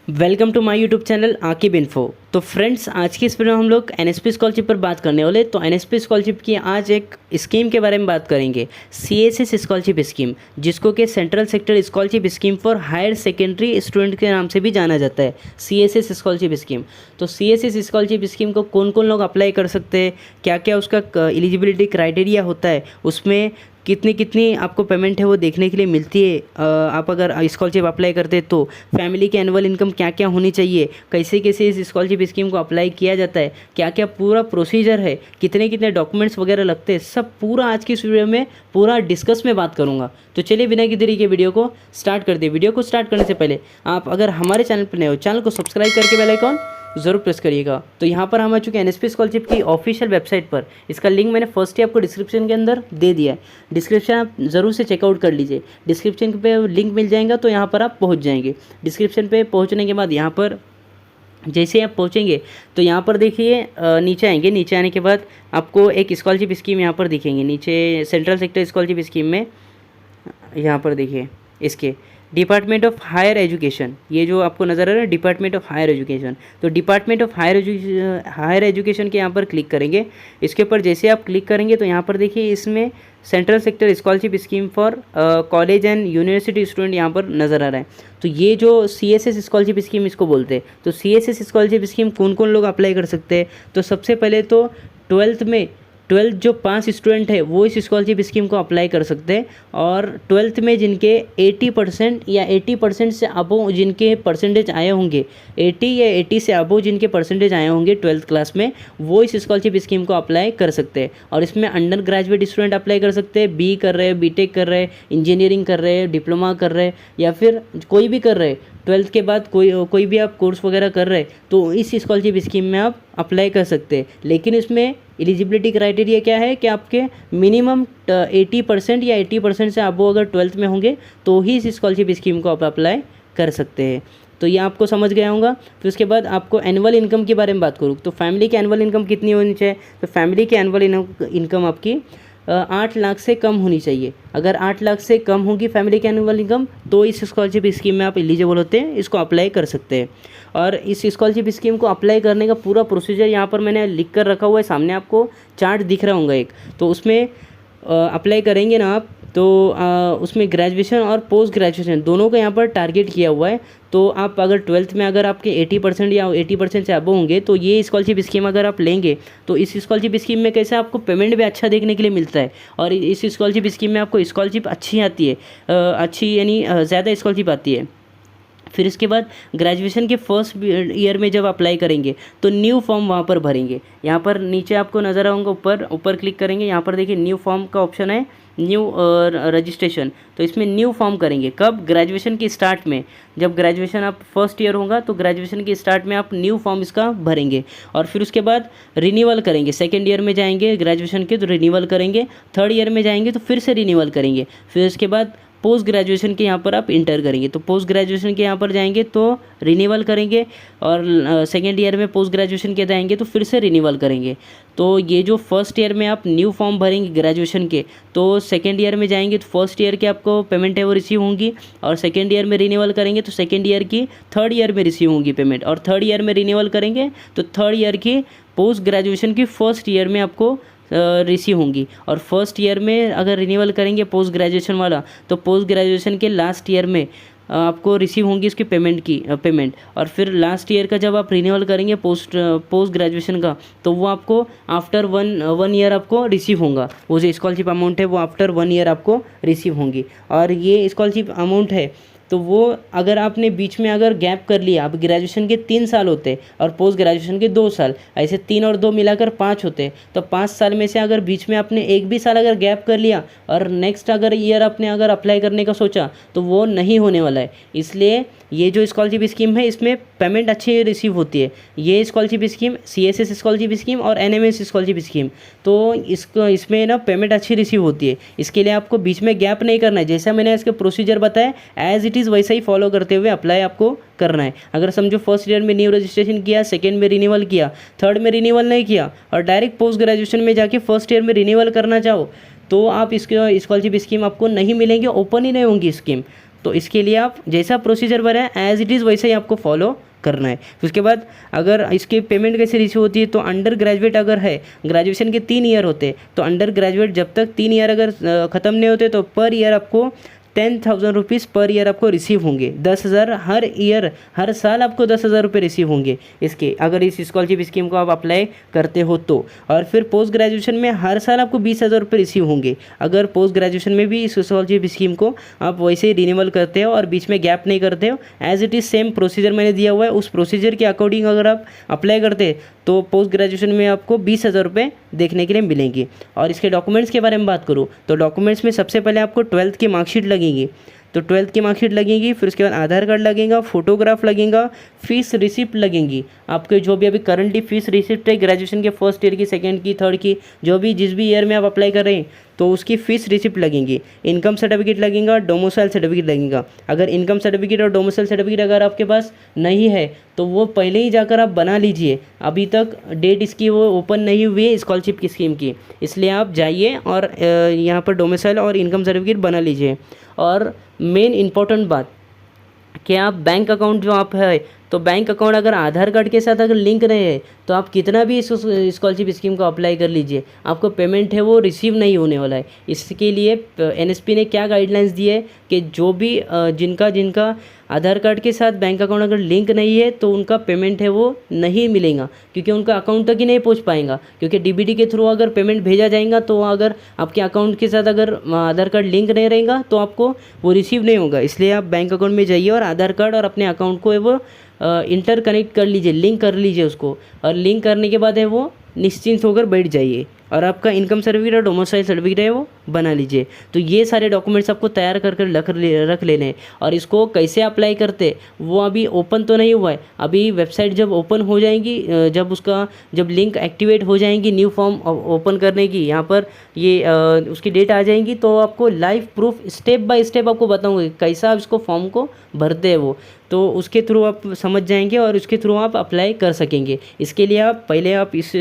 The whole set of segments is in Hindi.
Welcome to my YouTube channel Aqib info. तो फ्रेंड्स, आज की इस वीडियो में हम लोग एनएसपी स्कॉलरशिप पर बात करने वाले। तो एनएसपी स्कॉलरशिप की आज एक स्कीम के बारे में बात करेंगे, सीएसएस स्कॉलरशिप स्कीम, जिसको कि central sector scholarship scheme for higher secondary student के नाम से भी जाना जाता है, सीएसएस स्कॉलरशिप स्कीम। तो सीएसएस स्कॉलरशिप स्कीम को कौन कौन लोग अप्लाई कर सकते हैं, क्या क्या उसका एलिजिबिलिटी क्राइटेरिया होता है, उसमें कितनी कितनी आपको पेमेंट है वो देखने के लिए मिलती है। आप अगर स्कॉलरशिप अप्लाई करते हैं तो फैमिली की एनुअल इनकम क्या क्या होनी चाहिए, कैसे कैसे इस स्कॉलरशिप स्कीम को अप्लाई किया जाता है, क्या क्या पूरा प्रोसीजर है, कितने कितने डॉक्यूमेंट्स वगैरह लगते हैं, सब पूरा आज की इस वीडियो में पूरा डिस्कस में बात करूँगा। तो चलिए बिना की देरी के वीडियो को स्टार्ट करते हैं। वीडियो को स्टार्ट करने से पहले आप अगर हमारे चैनल पर नए हो, चैनल को सब्सक्राइब करके बेल आइकॉन ज़रूर प्रेस करिएगा। तो यहाँ पर हम आ चुके हैं एनएसपी स्कॉलरशिप की ऑफिशियल वेबसाइट पर। इसका लिंक मैंने फर्स्ट ही आपको डिस्क्रिप्शन के अंदर दे दिया है। डिस्क्रिप्शन आप ज़रूर से चेकआउट कर लीजिए। डिस्क्रिप्शन पे लिंक मिल जाएगा तो यहाँ पर आप पहुँच जाएंगे। डिस्क्रिप्शन पे पहुँचने के बाद यहाँ पर जैसे आप पहुँचेंगे तो यहाँ पर देखिए नीचे आएंगे। नीचे आने के बाद आपको एक स्कॉलरशिप स्कीम यहाँ पर दिखेंगे नीचे, सेंट्रल सेक्टर स्कॉलरशिप स्कीम में। यहाँ पर देखिए इसके डिपार्टमेंट ऑफ हायर एजुकेशन, ये जो आपको नज़र आ रहा है डिपार्टमेंट ऑफ हायर एजुकेशन, तो डिपार्टमेंट ऑफ हायर एजुकेशन के यहाँ पर क्लिक करेंगे। इसके ऊपर जैसे आप क्लिक करेंगे तो यहाँ पर देखिए इसमें central sector scholarship scheme for college and university student यहाँ पर नज़र आ रहा है। तो ये जो सीएसएस स्कॉलरशिप स्कीम इसको बोलते हैं। तो सीएसएस स्कॉलरशिप स्कीम कौन कौन लोग अप्लाई कर सकते हैं, तो सबसे पहले तो ट्वेल्थ जो पास स्टूडेंट है वो इस स्कॉलरशिप स्कीम को अप्लाई कर सकते हैं। और ट्वेल्थ में जिनके 80% या 80% से अबो जिनके परसेंटेज आए होंगे, 80 या 80 से अबो जिनके परसेंटेज आए होंगे ट्वेल्थ क्लास में, वो इस स्कॉलरशिप स्कीम को अप्लाई कर सकते हैं। और इसमें अंडर ग्रेजुएट स्टूडेंट अप्लाई कर सकते हैं, बी कर रहे हैं, बीटेक कर रहे हैं, इंजीनियरिंग कर रहे हैं, डिप्लोमा कर रहे हैं, या फिर कोई भी कर रहे हैं। ट्वेल्थ के बाद कोई भी आप कोर्स वगैरह कर रहे हैं तो इस स्कॉलरशिप स्कीम में आप अप्लाई कर सकते हैं। लेकिन इसमें एलिजिबिलिटी क्राइटेरिया क्या है कि आपके मिनिमम 80% या 80% से अबो अगर ट्वेल्थ में होंगे तो ही इस स्कॉलरशिप स्कीम को आप अप्लाई कर सकते हैं। तो ये आपको समझ गया होगा। फिर उसके बाद आपको एनुअल इनकम के बारे में बात करूँ तो फैमिली की एनुअल इनकम कितनी होनी चाहिए, तो फैमिली की एनुअल इनकम आपकी 8 लाख से कम होनी चाहिए। अगर 8 लाख से कम होगी फैमिली की एनुअल इनकम तो इस स्कॉलरशिप स्कीम में आप एलिजिबल होते हैं, इसको अप्लाई कर सकते हैं। और इस स्कॉलरशिप स्कीम को अप्लाई करने का पूरा प्रोसीजर यहाँ पर मैंने लिख कर रखा हुआ है, सामने आपको चार्ट दिख रहा होगा एक। तो उसमें अप्लाई करेंगे ना आप तो उसमें ग्रेजुएशन और पोस्ट ग्रेजुएशन दोनों का यहाँ पर टारगेट किया हुआ है। तो आप अगर ट्वेल्थ में अगर आपके 80% या 80% से अबव होंगे तो ये स्कॉलरशिप स्कीम अगर आप लेंगे तो इस स्कॉलरशिप स्कीम में कैसे आपको पेमेंट भी अच्छा देखने के लिए मिलता है। और इस स्कॉलरशिप स्कीम में आपको स्कॉलरशिप अच्छी आती है, अच्छी यानी ज़्यादा स्कॉलरशिप आती है। फिर इसके बाद ग्रेजुएशन के फर्स्ट ईयर में जब अप्लाई करेंगे तो न्यू फॉर्म वहाँ पर भरेंगे। यहाँ पर नीचे आपको नज़र आऊँगा, ऊपर क्लिक करेंगे, यहाँ पर देखिए न्यू फॉर्म का ऑप्शन है, न्यू रजिस्ट्रेशन। तो इसमें न्यू फॉर्म करेंगे कब, ग्रेजुएशन की स्टार्ट में। जब ग्रेजुएशन आप फर्स्ट ईयर होगा तो ग्रेजुएशन की स्टार्ट में आप न्यू फॉर्म इसका भरेंगे। और फिर उसके बाद रिन्यूअल करेंगे, सेकेंड ईयर में जाएंगे ग्रेजुएशन के तो रिन्यूअल करेंगे, थर्ड ईयर में जाएंगे तो फिर से रिन्यूअल करेंगे। फिर उसके बाद पोस्ट ग्रेजुएशन के यहाँ पर आप इंटर करेंगे, तो पोस्ट ग्रेजुएशन के यहाँ पर जाएंगे तो रिन्यूअल करेंगे। और सेकेंड ईयर में पोस्ट ग्रेजुएशन के जाएंगे तो फिर से रिन्यूअल करेंगे। तो ये जो फर्स्ट ईयर में आप न्यू फॉर्म भरेंगे ग्रेजुएशन के, तो सेकेंड ईयर में जाएंगे तो फर्स्ट ईयर के आपको पेमेंट है वो रिसीव होंगी। और सेकेंड ईयर में रिन्यूअल करेंगे तो सेकेंड ईयर की थर्ड ईयर में रिसीव होंगी पेमेंट। और थर्ड ईयर में रिन्यूअल करेंगे तो थर्ड ईयर की पोस्ट ग्रेजुएशन की फर्स्ट ईयर में आपको रिसीव होंगी। और फर्स्ट ईयर में अगर रिन्यूअल करेंगे पोस्ट ग्रेजुएशन वाला तो पोस्ट ग्रेजुएशन के लास्ट ईयर में आपको रिसीव होंगी इसकी पेमेंट। और फिर लास्ट ईयर का जब आप रिन्यूअल करेंगे पोस्ट ग्रेजुएशन का तो वो आपको आफ्टर वन ईयर आपको रिसीव होगा। वो जो स्कॉलरशिप अमाउंट है वो आफ्टर 1 ईयर आपको रिसीव होंगी। और ये स्कॉलरशिप अमाउंट है तो वो अगर आपने बीच में अगर गैप कर लिया, अब ग्रेजुएशन के 3 साल होते और पोस्ट ग्रेजुएशन के 2 साल, ऐसे 3 और 2 मिलाकर 5 होते, तो 5 साल में से अगर बीच में आपने एक भी साल अगर गैप कर लिया और नेक्स्ट अगर ईयर आपने अगर अप्लाई करने का सोचा तो वो नहीं होने वाला है। इसलिए ये जो स्कॉलरशिप स्कीम है इसमें पेमेंट अच्छी रिसीव होती है। ये scholarship scheme CSS scholarship scheme और एनएमएस स्कॉलरशिप स्कीम, तो इसमें ना पेमेंट अच्छी रिसीव होती है। इसके लिए आपको बीच में गैप नहीं करना है। जैसा मैंने इसके प्रोसीजर बताया एज इट इज़ वैसा ही फॉलो करते हुए अप्लाई आपको करना है। अगर समझो फर्स्ट ईयर में न्यू रजिस्ट्रेशन किया, सेकेंड में रिन्यूअल किया, थर्ड में रिन्यूअल नहीं किया और डायरेक्ट पोस्ट ग्रेजुएशन में जाके फर्स्ट ईयर में रिन्यूअल करना चाहो तो आप इसके स्कॉलरशिप स्कीम आपको नहीं मिलेंगे, ओपन ही नहीं होंगी स्कीम। तो इसके लिए आप जैसा प्रोसीजर बनाए एज इट इज़ वैसे ही आपको फॉलो करना है। उसके बाद अगर इसकी पेमेंट कैसे रिसीव होती है, तो अंडर ग्रेजुएट अगर है, ग्रेजुएशन के 3 ईयर होते हैं, तो अंडर ग्रेजुएट जब तक 3 ईयर अगर ख़त्म नहीं होते तो पर ईयर आपको 10,000 रुपीज़ पर ईयर आपको रिसीव होंगे। 10,000 हर ईयर, हर साल आपको 10,000 रुपये रिसीव होंगे इसके, अगर इस स्कॉलरशिप स्कीम को आप अप्लाई करते हो तो। और फिर पोस्ट ग्रेजुएशन में हर साल आपको 20,000 रुपये रिसीव होंगे, अगर पोस्ट ग्रेजुएशन में भी इस स्कॉलरशिप स्कीम को आप वैसे ही रिन्यूअल करते हो और बीच में गैप नहीं करते हो। As it is same procedure मैंने दिया हुआ है, उस प्रोसीजर के अकॉर्डिंग अगर आप अप्लाई करते तो पोस्ट ग्रेजुएशन में आपको 20,000 रुपये देखने के लिए मिलेंगे। और इसके डॉक्यूमेंट्स के बारे में बात करूँ तो डॉक्यूमेंट्स में सबसे पहले आपको 12th की मार्कशीट लगेगी, तो 12th की मार्कशीट लगेगी, फिर उसके बाद आधार कार्ड लगेगा, फोटोग्राफ लगेगा, फीस रिसिप्ट लगेंगी। आपके जो भी अभी करंटली फीस रिसिप्ट है ग्रेजुएशन के फर्स्ट ईयर की, सेकंड की, थर्ड की, जो भी जिस भी ईयर में आप अप्लाई कर रहे हैं तो उसकी फ़ीस रिसिप्ट लगेंगी। इनकम सर्टिफिकेट लगेगा, डोमिसाइल सर्टिफिकेट लगेगा। अगर इनकम सर्टिफिकेट और डोमिसाइल सर्टिफिकेट अगर आपके पास नहीं है तो वो पहले ही जाकर आप बना लीजिए, अभी तक डेट इसकी वो ओपन नहीं हुई है स्कॉलरशिप की स्कीम की, इसलिए आप जाइए और यहाँ पर डोमिसाइल और इनकम सर्टिफिकेट बना लीजिए। और मेन इम्पॉर्टेंट बात कि आप बैंक अकाउंट जो आप है, तो बैंक अकाउंट अगर आधार कार्ड के साथ अगर लिंक रहे हैं तो आप कितना भी इस स्कॉलरशिप स्कीम को अप्लाई कर लीजिए, आपको पेमेंट है वो रिसीव नहीं होने वाला है। इसके लिए एनएसपी ने क्या गाइडलाइंस दी है कि जो भी जिनका आधार कार्ड के साथ बैंक अकाउंट अगर लिंक नहीं है तो उनका पेमेंट है वो नहीं मिलेगा, क्योंकि उनका अकाउंट तक ही नहीं पहुंच पाएगा। क्योंकि डीबीटी के थ्रू अगर पेमेंट भेजा जाएगा तो अगर आपके अकाउंट के साथ अगर आधार कार्ड लिंक नहीं रहेगा तो आपको वो रिसीव नहीं होगा। इसलिए आप बैंक अकाउंट में जाइए और आधार कार्ड और अपने अकाउंट को है वो इंटर कनेक्ट कर लीजिए, लिंक कर लीजिए उसको, और लिंक करने के बाद है वो निश्चिंत होकर बैठ जाइए और आपका इनकम सर्टिफिकेट और डोमिसाइल सर्टिफिकेट है वो बना लीजिए। तो ये सारे डॉक्यूमेंट्स आपको तैयार कर रख लेने हैं। और इसको कैसे अप्लाई करते वो अभी ओपन तो नहीं हुआ है, अभी वेबसाइट जब ओपन हो जाएंगी, जब लिंक एक्टिवेट हो जाएंगी न्यू फॉर्म ओपन करने की, यहाँ पर ये उसकी डेट आ जाएंगी तो आपको live proof step by step आपको बताऊँगी कैसा आप इसको फॉर्म को भरते हैं वो, तो उसके थ्रू आप समझ जाएंगे और उसके थ्रू आप अप्लाई कर सकेंगे। इसके लिए आप पहले आप इस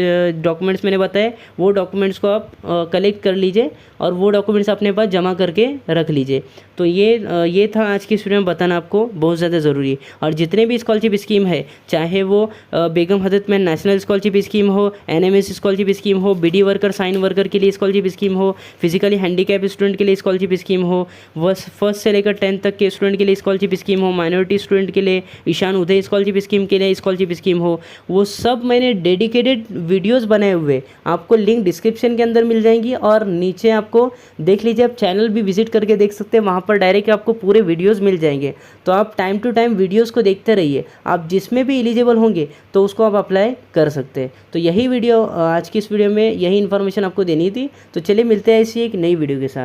डॉक्यूमेंट्स मैंने बताए वो डॉक्यूमेंट्स को आप कलेक्ट कर लीजिए और वो डॉक्यूमेंट्स अपने पास जमा करके रख लीजिए। तो ये था आज की इस वीडियो में बताना आपको बहुत ज़्यादा ज़रूरी। और जितने भी स्कॉलरशिप स्कीम है, चाहे वो बेगम हजरतमहल नेशनल स्कॉलरशिप स्कीम हो, एनएमएस स्कॉलरशिप स्कीम हो, बीडी वर्कर साइन वर्कर के लिए स्कॉलरशिप स्कीम हो, फिजिकली हैंडीकैप स्टूडेंट के लिए स्कॉलरशिप स्कीम हो, फर्स्ट से लेकर 10th तक के स्टूडेंट के लिए स्कॉलरशिप स्कीम हो, माइनॉरिटी स्टूडेंट के लिए ईशान उदय स्कॉलरशिप स्कीम के लिए स्कॉलरशिप स्कीम हो, वो सब मैंने डेडिकेटेड वीडियोस बनाए हुए, आपको लिंक डिस्क्रिप्शन के अंदर मिल जाएंगी और नीचे आपको देख लीजिए, आप चैनल भी विजिट करके देख सकते हैं, वहाँ पर डायरेक्ट आपको पूरे वीडियोस मिल जाएंगे। तो आप टाइम टू टाइम वीडियोस को देखते रहिए, आप जिसमें भी एलिजिबल होंगे तो उसको आप अप्लाई कर सकते हैं। तो यही वीडियो आज की इस वीडियो में यही इन्फॉर्मेशन आपको देनी थी। तो चलिए मिलते हैं ऐसी एक नई वीडियो के साथ।